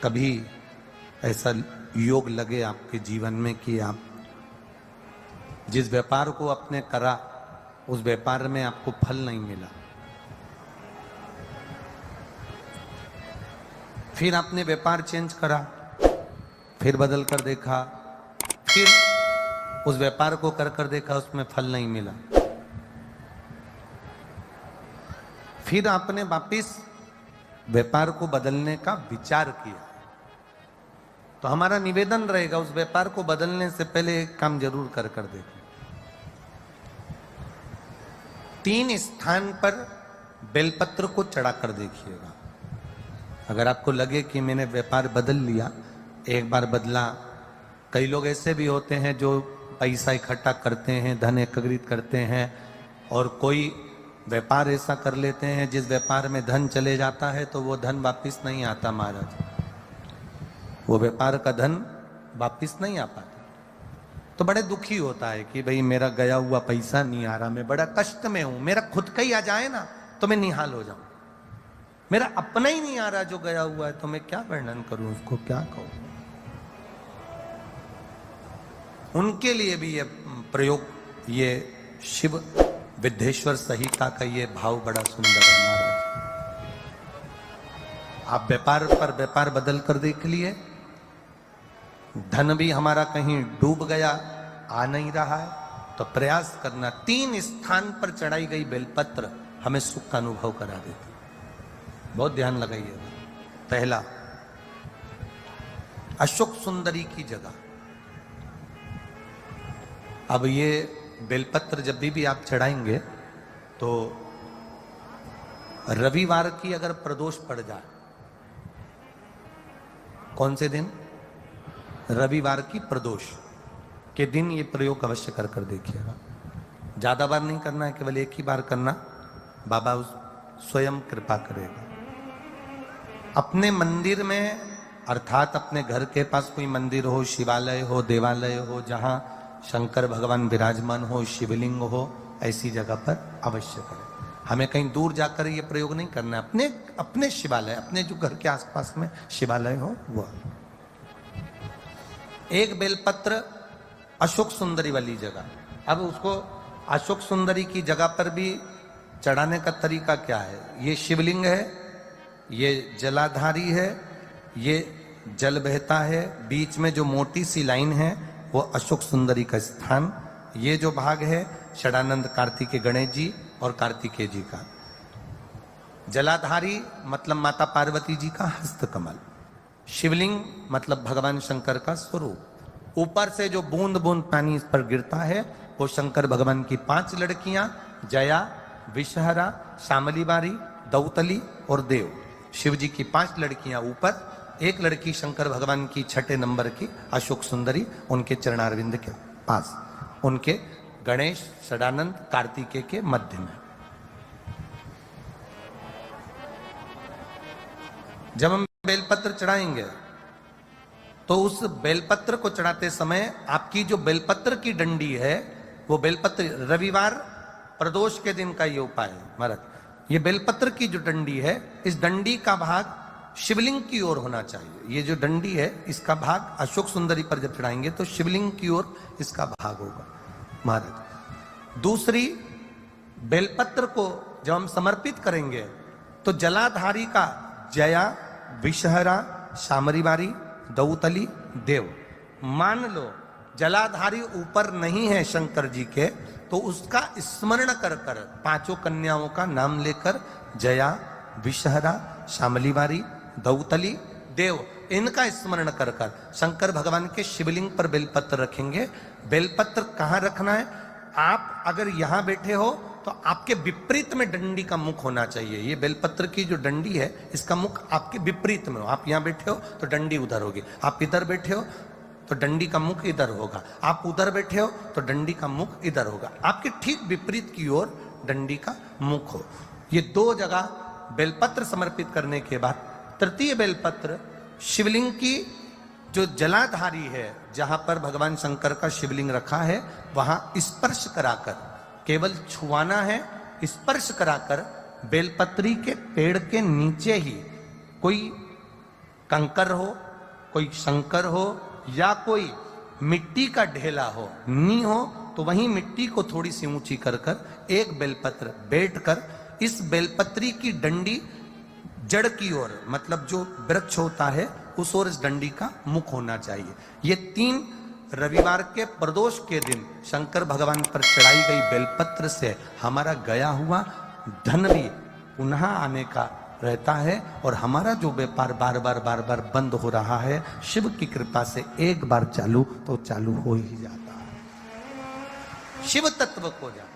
कभी ऐसा योग लगे आपके जीवन में कि आप जिस व्यापार को आपने करा उस व्यापार में आपको फल नहीं मिला, फिर आपने व्यापार चेंज करा, फिर बदल कर देखा, फिर उस व्यापार को कर कर देखा, उसमें फल नहीं मिला, फिर आपने वापिस व्यापार को बदलने का विचार किया, तो हमारा निवेदन रहेगा उस व्यापार को बदलने से पहले एक काम जरूर कर कर देखें। 3 स्थान पर बेलपत्र को चढ़ा कर देखिएगा। अगर आपको लगे कि मैंने व्यापार बदल लिया, एक बार बदला, कई लोग ऐसे भी होते हैं जो पैसा इकट्ठा करते हैं, धन एकत्रित करते हैं, और कोई व्यापार ऐसा कर लेते हैं जिस व्यापार में धन चले जाता है तो वो धन वापिस नहीं आता महाराज, वो व्यापार का धन वापिस नहीं आ पाता। तो बड़े दुखी होता है कि भाई मेरा गया हुआ पैसा नहीं आ रहा, मैं बड़ा कष्ट में हूं, मेरा खुद का ही आ जाए ना तो मैं निहाल हो जाऊं, मेरा अपना ही नहीं आ रहा जो गया हुआ है, तो मैं क्या वर्णन करूं, उसको क्या कहूं। उनके लिए भी ये प्रयोग, ये शिव विद्येश्वर संहिता का ये भाव बड़ा सुंदर है महाराज। आप व्यापार पर व्यापार बदल कर देख लिए, धन भी हमारा कहीं डूब गया, आ नहीं रहा है, तो प्रयास करना। 3 स्थान पर चढ़ाई गई बेलपत्र हमें सुख का अनुभव करा देती, बहुत ध्यान लगाइएगा। पहला, अशोक सुंदरी की जगह। अब ये बेलपत्र जब भी आप चढ़ाएंगे तो रविवार की अगर प्रदोष पड़ जाए, कौन से दिन? रविवार की प्रदोष के दिन ये प्रयोग अवश्य कर कर देखिएगा। ज्यादा बार नहीं करना है, केवल एक ही बार करना, बाबा स्वयं कृपा करेगा। अपने मंदिर में, अर्थात अपने घर के पास कोई मंदिर हो, शिवालय हो, देवालय हो, जहां शंकर भगवान विराजमान हो, शिवलिंग हो, ऐसी जगह पर अवश्य करें। हमें कहीं दूर जाकर ये प्रयोग नहीं करना है, अपने शिवालय, अपने जो घर के आसपास में शिवालय हो वो। एक बेलपत्र अशोक सुंदरी वाली जगह। अब उसको अशोक सुंदरी की जगह पर भी चढ़ाने का तरीका क्या है? ये शिवलिंग है, ये जलाधारी है, ये जल बहता है, बीच में जो मोटी सी लाइन है वो अशोक सुंदरी का स्थान, ये जो भाग है षडानंद कार्तिकेय गणेश जी और कार्तिकेय जी का। जलाधारी मतलब माता पार्वती जी का हस्तकमल, शिवलिंग मतलब भगवान शंकर का स्वरूप। ऊपर से जो बूंद बूंद पानी इस पर गिरता है वो शंकर भगवान की 5 लड़कियां, जया, विषहरा, शामली बारी, दौतली और देव। शिव जी की 5 लड़कियां ऊपर, एक लड़की शंकर भगवान की 6 नंबर की अशोक सुंदरी उनके चरणारविंद के पास, उनके गणेश, षडानंद, कार्तिकेय के मध्य में। जब हम बेलपत्र चढ़ाएंगे तो उस बेलपत्र को चढ़ाते समय आपकी जो बेलपत्र की डंडी है वो बेलपत्र, रविवार प्रदोष के दिन का ये उपाय है महाराज। ये बेलपत्र की जो डंडी है, इस डंडी का भाग शिवलिंग की ओर होना चाहिए। ये जो डंडी है इसका भाग अशोक सुंदरी पर जब चढ़ाएंगे तो शिवलिंग की ओर इसका भाग होगा महाराज। दूसरी, बेलपत्र को जब हम समर्पित करेंगे तो जलाधारी का जया, विषहरा, शामरीबारी, दौतली, देव। मान लो जलाधारी ऊपर नहीं है शंकर जी के, तो उसका स्मरण कर कर 5 कन्याओं का नाम लेकर जया, विषहरा, शामलीबारी, दौतली, देव, इनका स्मरण कर कर शंकर भगवान के शिवलिंग पर बेलपत्र रखेंगे। बेलपत्र कहां रखना है? आप अगर यहां बैठे हो तो आपके विपरीत में डंडी का मुख होना चाहिए। ये बेलपत्र की जो डंडी है इसका मुख आपके विपरीत में हो। आप यहां बैठे हो तो डंडी उधर होगी, आप इधर बैठे हो तो डंडी का मुख इधर होगा, आप उधर बैठे हो तो डंडी का मुख इधर होगा। आपके ठीक विपरीत की ओर डंडी का मुख हो। ये 2 जगह बेलपत्र समर्पित करने के बाद तृतीय बेलपत्र शिवलिंग की जो जलाधारी है, जहां पर भगवान शंकर का शिवलिंग रखा है, वहां स्पर्श कराकर, केवल छुआना है, स्पर्श कराकर बेलपत्री के पेड़ के नीचे ही कोई कंकर हो, कोई शंकर हो या कोई मिट्टी का ढेला हो, नी हो, तो वहीं मिट्टी को थोड़ी सी ऊंची कर कर एक बेलपत्र बैठकर इस बेलपत्री की डंडी जड़ की ओर, मतलब जो वृक्ष होता है उस ओर इस डंडी का मुख होना चाहिए। ये 3 रविवार के प्रदोष के दिन शंकर भगवान पर चढ़ाई गई बेलपत्र से हमारा गया हुआ धन भी पुनः आने का रहता है और हमारा जो व्यापार बार बार बंद हो रहा है, शिव की कृपा से एक बार चालू तो चालू हो ही जाता है। शिव तत्व को जान।